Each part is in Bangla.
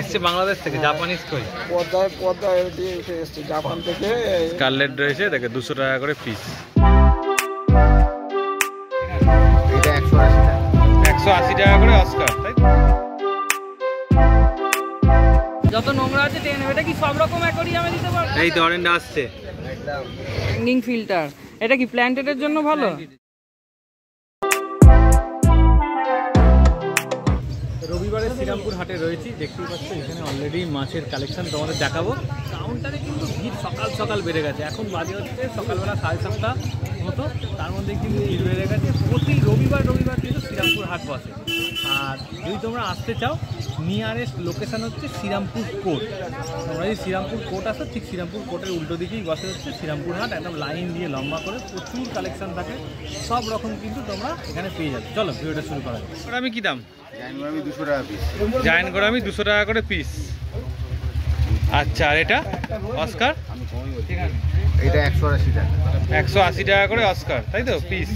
এসছে বাংলাদেশ থেকে, জাপানিজ কই পদ্মায় দিয়ে এসছে জাপান থেকে। স্কারলেট রয়েছে, দেখে 200 টাকা করে পিস। এটা 180 টাকা। 180 টাকা করে অস্কার, তাই যত নোংরা আছে টেনে নেবে। এটা কি সব রকম অ্যাকোরিয়ামে দিতে পারবে? এই তো অরেঞ্জ আসছে। হ্যাঙ্গিং ফিল্টার, এটা কি প্ল্যান্টেডের জন্য ভালো? রবিবারে শ্রীরামপুর হাটে রয়েছি, দেখতেই পাচ্ছ এখানে অলরেডি মাছের কালেকশন তোমাদের দেখাবো। কাউন্টারে কিন্তু ভিড় সকাল সকাল বেড়ে গেছে, এখন বাজে হচ্ছে সকালবেলা 7:30 মতো, তার মধ্যে কিন্তু ভিড় বেড়ে গেছে। প্রতি রবিবার কিন্তু শ্রীরামপুর হাট বসে। আর যদি তোমরা আসতে চাও, নিয়ারেস্ট লোকেশান হচ্ছে শ্রীরামপুর কোর্ট। তোমরা যদি শ্রীরামপুর কোর্ট আসো, ঠিক শ্রীরামপুর কোর্টের উল্টো দিকেই বসে হচ্ছে শ্রীরামপুর হাট, একদম লাইন দিয়ে লম্বা করে, প্রচুর কালেকশন থাকে, সব রকম কিন্তু তোমরা এখানে পেয়ে যাবে। চলো ভিডিওটা শুরু করা যাক। আমি কি দাম? জায়ান্ট গোরামি 200 টাকা করে পিস। আচ্ছা, আর এটা অস্কার? এটা 180 টাকা। 180 টাকা করে অস্কার, তাই তো পিস।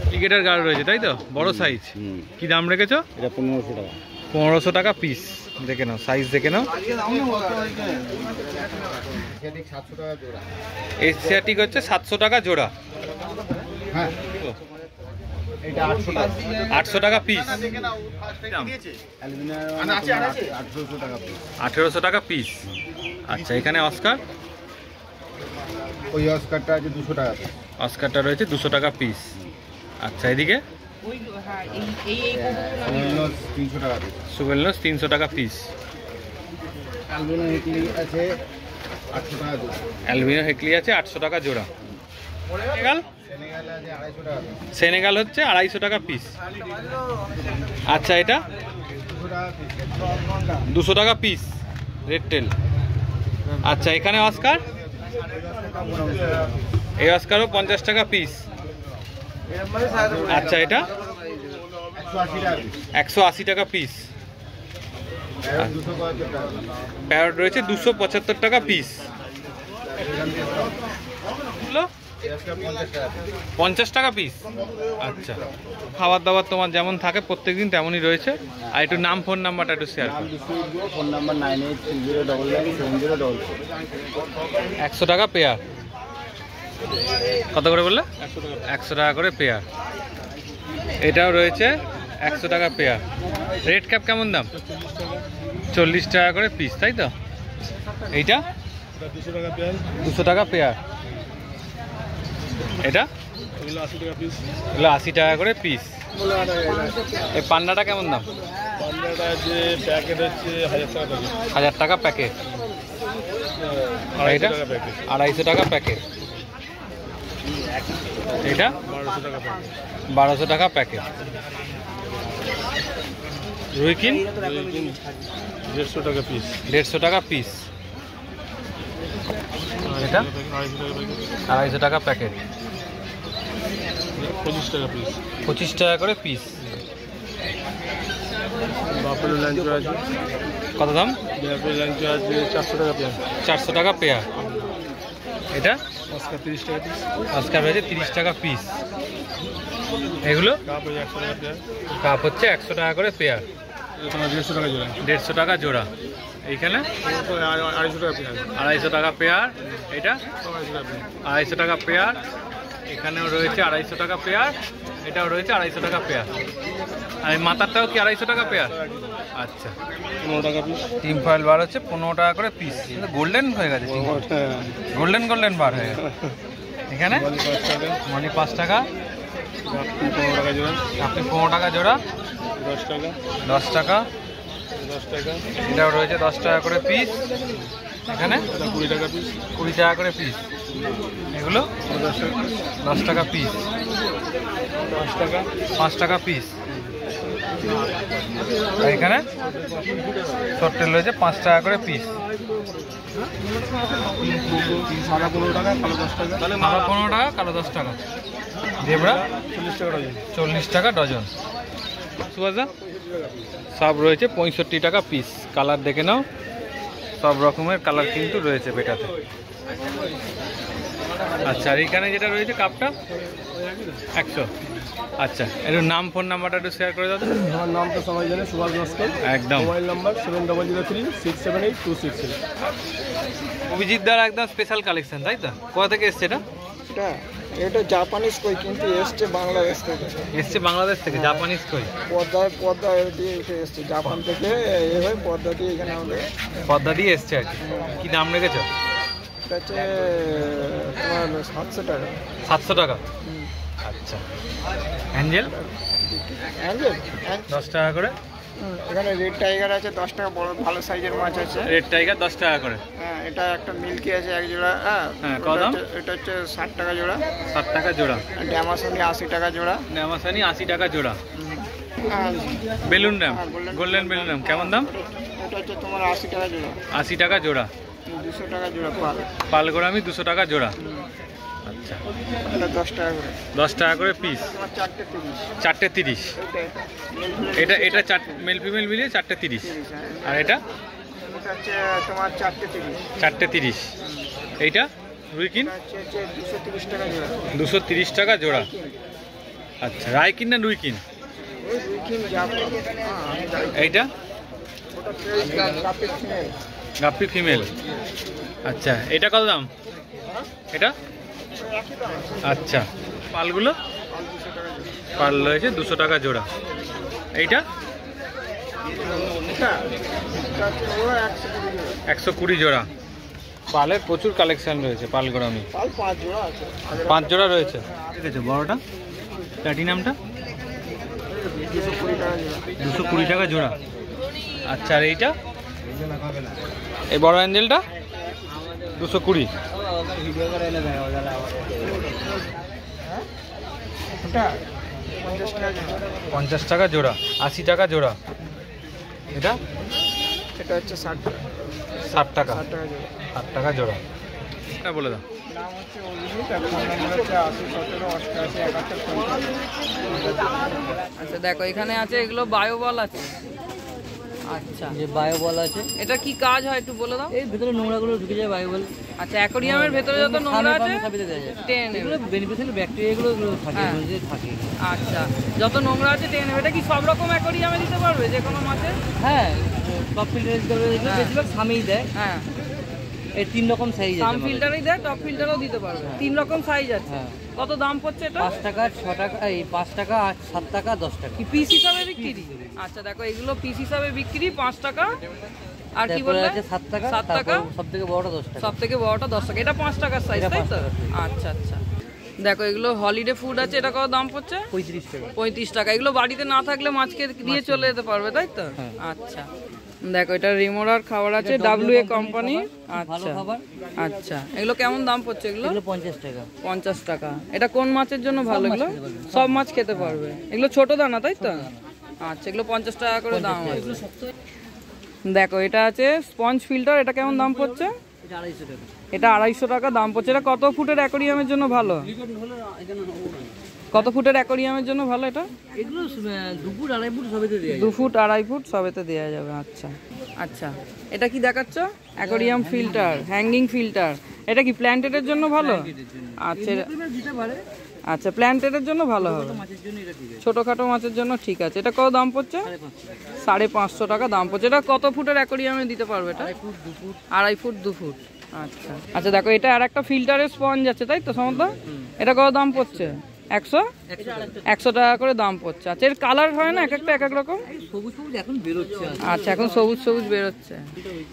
ক্রিকেটার গার্ড রয়েছে, তাই তো, বড় সাইজ। কি দাম রেখেছো? এটা 1500 টাকা। 1500 টাকা পিস। দেখে নাও, সাইজ দেখে নাও। এশিয়াটিক হচ্ছে 700 টাকা জোড়া। হ্যাঁ, এটা 800 টাকা। 800 টাকা পিস। 1800 টাকা পিস। আচ্ছা, এখানে অস্কার? ওই অস্কারটা আছে 200 টাকা। অস্কারটা রয়েছে 200 টাকা পিস। আচ্ছা, এদিকে সুবেলনস 300 টাকা পিস। অ্যালবিনো হেকলি আছে 800 টাকা জোড়া। অ্যালবিনো হেকলি আছে 800 টাকা জোড়া। সেনেগাল হচ্ছে 250 টাকা পিস। আচ্ছা, এটা 200 টাকা পিস, রেড টেল। আচ্ছা, এখানে অস্কার? এই অস্কারও 50 টাকা পিস। আচ্ছা, এটা 180 টাকা পিস। প্যারট রয়েছে 275 টাকা পিস। 50 টাকা পিস। আচ্ছা, খাবার দাবার তোমার যেমন থাকে প্রত্যেকদিন তেমনই রয়েছে। আর একটু নাম, ফোন নাম্বারটা একটু শেয়ার করো। Phone number 9830997044। 100 টাকা পেয়ার। কত করে বললে? 100 টাকা করে পেয়ার। এটাও রয়েছে 100 টাকা পেয়ার। রেড ক্যাপ কেমন দাম? 40 টাকা করে পিস, তাই তো। এইটা 200 টাকা পেয়ার। এটা 80 টাকা করে পিস। এই পান্ডাটা কেমন দাম? পান্ডাটা যে প্যাকেট হচ্ছে 1000 টাকা প্যাকেট। এটা 250 টাকা প্যাকেট। এটা 1200 টাকা প্যাকেট। রুইকিন 150 টাকা পিস। 150 টাকা পিস। এটা 250 টাকা প্যাকেট। 25 টাকা পিস। 25 টাকা করে পিস। বাপের লাঞ্চ আছে। কত দাম? বাপের লাঞ্চ আছে 400 টাকা পেয়ার। 400 টাকা পেয়ার। এটা অস্কার 30 টাকা পিস। অস্কার হয়েছে 30 টাকা পিস। এগুলো কাপ হচ্ছে 100 টাকা পেয়ার। কাপ হচ্ছে 100 টাকা করে পেয়ার। তোমার 150 টাকা জোড়া। 150 টাকা জোড়া। এইখানে 250 টাকা পেয়ার। 250 টাকা পেয়ার। এটা 250 টাকা পেয়ার। 250 টাকা পেয়ার। এখানেও রয়েছে 250 টাকা পেয়ার। এটাও রয়েছে 250 টাকা পেয়ার। আর এই মাথারটাও কি 250 টাকা পেয়ার? আচ্ছা, 15 টাকা পিস। টিম ফয়েল বার হচ্ছে 15 টাকা করে পিস। গোল্ডেন হয়ে গেছে, গোল্ডেন বার হয়ে গেছে। এখানে মনি 5 টাকা। 15 টাকা জোড়া। আপনি 15 টাকা জোড়া। 10 টাকা। 10 টাকা। 10 টাকা। এটাও রয়েছে 10 টাকা করে পিস। এখানে 20 টাকা পিস। 20 টাকা করে পিস। এগুলো 10 টাকা পিস। 10 টাকা। 5 টাকা পিস। আর এখানে ছোট্টেল রয়েছে 5 টাকা করে পিস। সাদা 15 টাকা, কালো 10 টাকা। সাদা 15 টাকা, কালো 10 টাকা। জেব্রা 40 টাকা ডজন। 40 টাকা ডজন। সুভাষদা সব রয়েছে 65 টাকা পিস। কালার দেখে নাও, সব রকমের কালার কিন্তু রয়েছে বেটাতে। আচ্ছা, আর এখানে যেটা রয়েছে কাপটা 100। আচ্ছা, একটু নাম ফোন নাম্বারটা একটু শেয়ার করে দাও। আমার নাম তো সবাই জানে, সুভাষ নস্কর। একদম। Mobile number 7003678266। অভিজিৎ দার একদম স্পেশাল কালেকশন, তাই তো? কোথা থেকে এসছে এটা? এটা জাপানিজ কই, কিন্তু এসছে বাংলাদেশ থেকে। এসছে বাংলাদেশ থেকে, জাপানিজ কই। পদ্মা দিয়ে এসছে জাপান থেকে, এইভাবে পদ্মা দিয়ে এখানে আমাদের পদ্মা দিয়ে এসছে আর কি। কি দাম রেখেছো? এটা হচ্ছে তোমার 700 টাকা। 700 টাকা। আচ্ছা, অ্যাঞ্জেল অ্যাঞ্জেল 10 টাকা করে। এখানে রেড টাইগার আছে 10 টাকা, বড় ভালো সাইজের মাছ আছে। রেড টাইগার 10 টাকা করে। হ্যাঁ, এটা একটা মিল্কি আছে এক জোড়া। হ্যাঁ, কত দাম? এটা হচ্ছে 60 টাকা জোড়া। 60 টাকা জোড়া। ড্যামাসানি 80 টাকা জোড়া। নেমাসানি 80 টাকা জোড়া। হ্যাঁ, balloon dam, golden balloon dam কেমন দাম? এটা হচ্ছে তোমার 80 টাকা জোড়া। 80 টাকা জোড়া। 200 টাকা জোড়া পাল। পালগোরামি 200 টাকা জোড়া। আচ্ছা, এটা 10 টাকা করে। 10 টাকা করে পিস। তোমার 4টে 30। 4টে 30। এটা মেল ফিমেল মিলিয়ে 4টে 30। আর এটা? এটা হচ্ছে তোমার 4টে 30। 4টে 30। এইটা রুইকিন? এটা হচ্ছে 230 টাকা জোড়া। 230 টাকা জোড়া। আচ্ছা, রাইকিন না রুইকিন? ওই রুইকিন জাপান। এইটা ওটা ফ্রেশ কাপের ফিমেল। গাপ্পি ফিমেল। আচ্ছা, এটা কত দাম? এটা? আচ্ছা, পালগুলো? পাল রয়েছে 200 টাকা জোড়া। এইটা? এটা হচ্ছে ওরা 120 জোড়া। পালের প্রচুর কালেকশন রয়েছে পালগোরামি। পাল 5 জোড়া আছে। 5 জোড়া রয়েছে। ঠিক আছে, বড়টা প্ল্যাটিনামটা 220 টাকা জোড়া। 220 টাকা জোড়া। আচ্ছা, আর এইটা? এই বড় অ্যাঞ্জেলটা 220। এটা 50 টাকা জোড়া। 50 টাকা জোড়া। 80 টাকা জোড়া। এটা? এটা হচ্ছে 60 টাকা। 60 টাকা। 60 টাকা জোড়া। 60 টাকা জোড়া। এটা বলে দাও। নাম হচ্ছে অভিজিৎ, আর ফোন নাম্বার হচ্ছে 80 17 88 50। আচ্ছা, দেখো এখানে আছে, এগুলো বায়ো বল আছে। আচ্ছা, যে বায়ো বল আছে, এটা কি কাজ হয় একটু বলে দাও। এই ভিতরে নোংরাগুলো ঢুকে যায় বায়ো বল। আচ্ছা, অ্যাকোরিয়ামের ভেতরে যত নোংরা আছে টেনে নেবে। এগুলো বেনিফিশিয়াল ব্যাকটেরিয়াগুলো থাকে, হ্যাঁ। যে থাকে। আচ্ছা, যত নোংরা আছে টেনে নেবে। এটা কি সব রকম অ্যাকোরিয়ামে দিতে পারবে, যে কোনো মাছে? হ্যাঁ, টপ ফিল্টার বেশিরভাগ সামেই দেয়। হ্যাঁ, এই 3 রকম সাইজ সাম আছে। ফিল্টারই দেয়, টপ ফিল্টারও দিতে পারবে। 3 রকম সাইজ আছে। হ্যাঁ। কত দাম পড়ছে এটা? 5 টাকা, 6 টাকা, এই 5 টাকা, 7 টাকা, 10 টাকা। কি পিস হিসাবে বিক্রি? আচ্ছা, দেখো এগুলো পিস হিসাবে বিক্রি 5 টাকা। আর কি তারপরে বললে? আছে 7 টাকা, 7 টাকা। সব থেকে বড়টা 10 টাকা। সব থেকে বড়টা 10 টাকা। এটা 5 টাকার সাইজ, এটা তাই 5 তো? টাকার size। আচ্ছা আচ্ছা, দেখো এগুলো হলিডে ফুড আছে। এটা কত দাম পড়ছে? 35 টাকা। 35 টাকা। এগুলো বাড়িতে না থাকলে মাছকে দিয়ে চলে যেতে পারবে, তাই তো? আচ্ছা, দেখো এটা রিমোরার খাবার আছে, WA কোম্পানি। ভালো আচ্ছা খাবার। আচ্ছা, এগুলো কেমন দাম পড়ছে? এগুলো এগুলো 50 টাকা। 50 টাকা। এটা কোন মাছের জন্য ভালো? এগুলো সব মাছ খেতে পারবে। এগুলো ছোট দানা, তাই তো? আচ্ছা, এগুলো 50 টাকা করে দাম আছে। দেখো এটা আছে স্পঞ্জ ফিল্টার। এটা কেমন দাম পড়ছে? এটা 250 টাকা। এটা 250 টাকা দাম পড়ছে। এটা কত ফুটের অ্যাকোরিয়ামের জন্য ভালো? কত ফুটের অ্যাকোরিয়ামের জন্য ভালো এটা? এগুলো 2 ফুট 2.5 ফুট সবেতে দেয়। 2 ফুট 2.5 ফুট সবেতে দেওয়া যাবে। আচ্ছা আচ্ছা, এটা কি দেখাচ্ছ? Aquarium filter, hanging filter. এটা কি প্ল্যান্টেডের জন্য ভালো? আচ্ছা দিতে পারে, আচ্ছা, প্ল্যান্টেডের জন্য ভালো হবে। মাছের জন্য এটা ঠিক আছে। ছোটখাটো মাছের জন্য ঠিক আছে। এটা কত দাম পড়ছে? 550 টাকা দাম পড়ছে। এটা কত ফুটের অ্যাকোরিয়ামে দিতে পারবে? এটা 2.5 ফুট 2 ফুট। 2.5 foot 2 foot. আচ্ছা আচ্ছা, দেখো এটা আর একটা ফিল্টারের স্পঞ্জ আছে, তাই তো সমর্থ? এটা কত দাম পড়ছে? 100 টাকা করে দাম পড়ছে। আচ্ছা, এর কালার হয় না এক একটা এক এক রকম? সবুজ সবুজ এখন বেরোচ্ছে। আচ্ছা, এখন সবুজ সবুজ বেরোচ্ছে।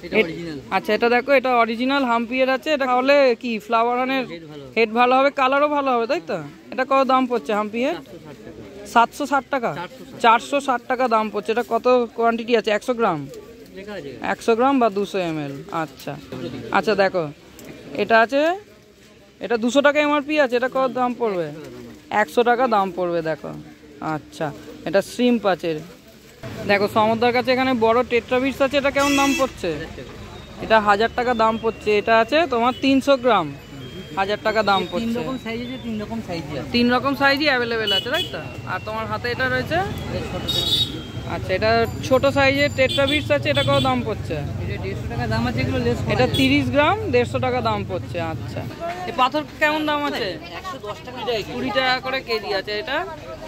এটা অরিজিনাল। আচ্ছা, এটা দেখো, এটা অরিজিনাল হাম্পিয়ের আছে। এটা তাহলে কি ফ্লাওয়ার রানের হেড ভালো হবে, কালারও ভালো হবে, তাই তো? এটা কত দাম পড়ছে হাম্পিয়ের? 760 টাকা। 460 টাকা দাম পড়ছে। এটা কত কোয়ান্টিটি আছে? 100 গ্রাম, 100 গ্রাম বা 200 ml। আচ্ছা আচ্ছা, দেখো এটা আছে, এটা 200 টাকা এমআরপি আছে। এটা কত দাম পড়বে? 100 টাকা দাম পড়বে। দেখো, আচ্ছা, এটা শ্রিম্প আছে। দেখো সমুদ্রের কাছে এখানে বড় টেট্রাবিটস আছে। এটা কেমন দাম পড়ছে? এটা 1000 টাকা দাম পড়ছে। এটা আছে তোমার 300 গ্রাম, 1000 টাকা দাম পড়ছে। 3 রকম সাইজ আছে, 3 রকম সাইজই আছে। 3 রকম সাইজই অ্যাভেলেবেল আছে, তাই তো? আর তোমার হাতে এটা রয়েছে? আচ্ছা, এটা ছোট সাইজের টেট্রা বিটস আছে, এটা কত দাম পড়ছে? এটা 150 টাকা দাম আছে, এগুলো লেস এটা 30 গ্রাম 150 টাকা দাম পড়ছে। আচ্ছা, এই পাথর কেমন দাম আছে? 110 টাকা 20 টাকা করে কেজি আছে। এটা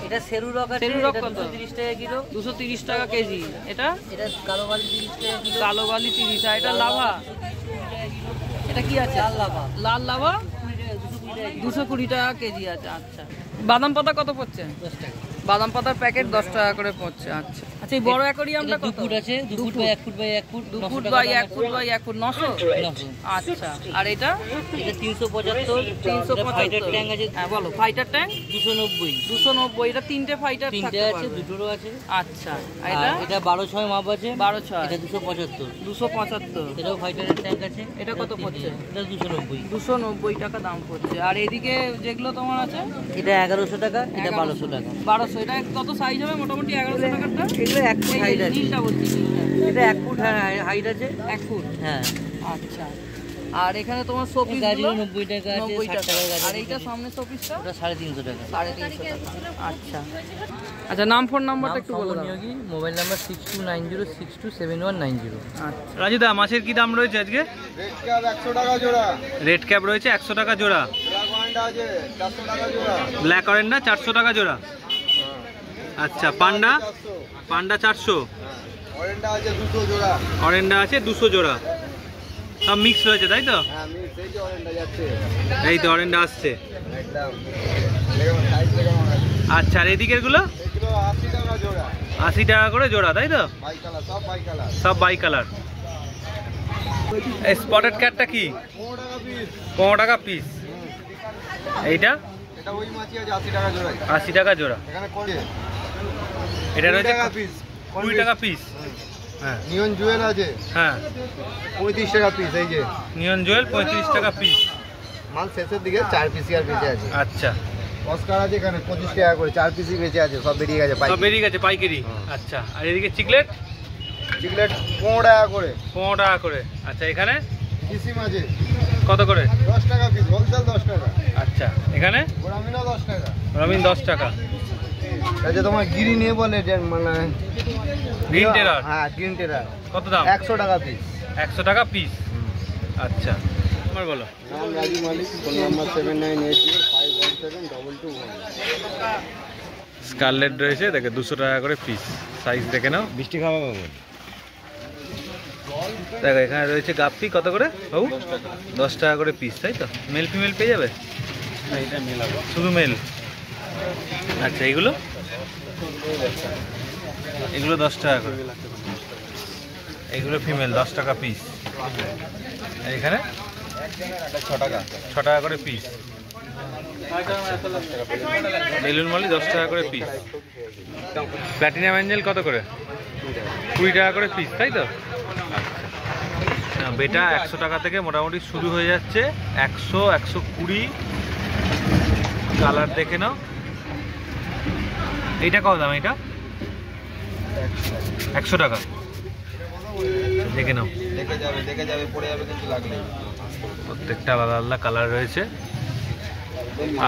এটা সেরু রক আছে, সেরু রক কত? 230 টাকা কিলো। 230 টাকা কেজি। এটা এটা কালো বালি 30 টাকা কিলো। কালো বালি 30। আর এটা লাভা, এটা কি আছে? লাল লাভা, লাল লাভা 220 টাকা কেজি আছে। আচ্ছা, বাদাম পাতা কত পড়ছে? 10 টাকা। বাদাম পাতার প্যাকেট 10 টাকা করে পড়ছে। আচ্ছা আচ্ছা, এই বড় অ্যাকোরিয়ামটা কত? 2 ফুট আছে, 2 foot by 1 foot by 1 foot, 2 foot by 1 foot by 1 foot 900। আচ্ছা, আর এটা এটা 375। ফাইটার ট্যাঙ্ক আছে। হ্যাঁ বলো, ফাইটার ট্যাঙ্ক 290। 290। এটা তিনটে ফাইটার তিনটে থাকতে আছে, পারবে। দুটোরও আছে। আচ্ছা, আর এটা এটা এটা 12/6 মাপ আছে। 12/6। এটা 275। 275। এটাও ফাইটারের ট্যাঙ্ক আছে। এটা কত পড়ছে? এটা 290। 290 টাকা দাম পড়ছে। আর এদিকে যেগুলো তোমার আছে, এটা 1100 টাকা, এটা 1200 টাকা। 1200। এটা কত সাইজ হবে মোটামুটি? 1100 টাকারটা এগুলো 1 ফুট হাইট আছে। নীলটা বলছি, নীলটা। এটা 1 ফুট হাইট আছে। 1 ফুট। হ্যাঁ। আচ্ছা, আর এখানে তোমার শোপিস গাড়িও 90 টাকা আছে, 90 60 টাকা গাড়ি। আর এইটা সামনে শোপিসটা ওটা 350 টাকা। 350 টাকা। আচ্ছা আচ্ছা, নাম ফোন নাম্বারটা একটু বলে দাও। Mobile number 6290627190। আচ্ছা, রাজুদা, মাছের কি দাম রয়েছে আজকে? রেড ক্যাপ 100 টাকা জোড়া, রেড ক্যাপ রয়েছে 100 টাকা জোড়া, ব্ল্যাক ওয়ান্ডা আছে 400 টাকা জোড়া, ব্ল্যাক অরেন্ডা 400 টাকা জোড়া। আচ্ছা, পান্ডা 400, পান্ডা 400, অরেন্ডা আছে 200 জোড়া। অরেন্ডা আছে 200 জোড়া। সব মিক্স রয়েছে তাই তো? হ্যাঁ, আমি সেই যে অরেন্ডা যাচ্ছে এই তো অরেন্ডা আসছে। একদম দেখুন সাইজ দেখুন। আচ্ছা, আর এদিকের গুলো এগুলো 80 টাকা জোড়া, 80 টাকা করে জোড়া তাই তো? বাই কালার, সব বাই কালার, সব বাই কালার। এই স্পটেড ক্যাটটা কি? 15 টাকা পিস। 15 টাকা পিস। এইটা এটা ওই মাছই আছে 80 টাকা জোড়া। 80 টাকা জোড়া। এখানে কোড়ে এটা রয়েছে টাকা পিস, 20 টাকা পিস। হ্যাঁ নিয়ন জুয়েল আছে হ্যাঁ, 35 টাকা পিস। এই যে নিয়ন জুয়েল 35 টাকা পিস। মাল শেষের দিকে 4 পিস আর বেঁচে আছে। আচ্ছা, অস্কার আছে এখানে 25 টাকা করে, 4 পিসই বেঁচে আছে, সব বেরিয়ে গেছে সব পাইকারি। বেরিয়ে গেছে পাইকারি। আচ্ছা, আর এদিকে চিকলেট চিকলেট 15 টাকা করে, 15 টাকা করে। আচ্ছা, এখানে কিসিম আছে কত করে? 10 টাকা পিস, হোলসেল 10 টাকা, আচ্ছা, এখানে গোরামিনা 10 টাকা। রবিন 10 টাকা। আচ্ছা, তোমার গিরি নিয়ে বলে যে মানে গ্রিন টেরার হ্যাঁ, গ্রিন টেরার কত দাম? 100 টাকা পিস। 100 টাকা পিস। আচ্ছা, তোমার বলো। নাম রাজু মালিক, ফোন নাম্বার 7980517221। স্কারলেট রয়েছে, দেখে 200 টাকা করে পিস। সাইজ দেখে নাও। মিষ্টি খাওয়া পাবো। দেখো, এখানে রয়েছে গাপ্পি কত করে বাবু? 10 টাকা করে পিস তাই তো? মেল ফিমেল পেয়ে যাবে? এটা মেল হবে, শুধু মেল। আচ্ছা, এগুলো এগুলো 10 টাকা করে, এগুলো ফিমেল 10 টাকা পিস। এখানে 6 টাকা। 6 টাকা করে পিস। বেলুন মলি 10 টাকা করে পিস। প্ল্যাটিনাম অ্যাঞ্জেল কত করে? 20 টাকা করে পিস তাই তো? আচ্ছা, বেটা 100 টাকা থেকে মোটামুটি শুরু হয়ে যাচ্ছে। 100, 120 কালার দেখে নাও। এইটা কত দাম? এটা 100 টাকা। দেখে নাও, দেখে যাবে পড়ে যাবে কিছু লাগলে। প্রত্যেকটা আলাদা আলাদা কালার রয়েছে।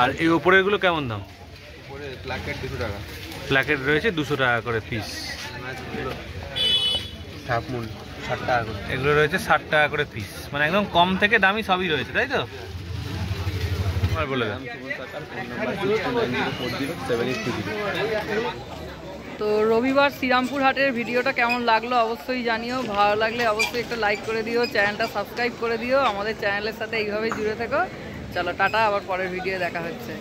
আর এই ওপরের গুলো কেমন দাম? পরে প্লাকেট 200 টাকা, প্ল্যাকেট রয়েছে 200 টাকা করে পিস। হাফমুন 60 টাকা করে। এগুলো রয়েছে 60 টাকা করে পিস। মানে একদম কম থেকে দামি সবই রয়েছে তাই তো? আমার বলে দাও। তো রবিবার শ্রীরামপুর হাটের ভিডিওটা কেমন লাগলো অবশ্যই জানিও। ভালো লাগলে অবশ্যই একটা লাইক করে দিও, চ্যানেলটা সাবস্ক্রাইব করে দিও। আমাদের চ্যানেলের সাথে এইভাবেই জুড়ে থেকো। চলো টাটা, আবার পরের ভিডিও দেখা হচ্ছে।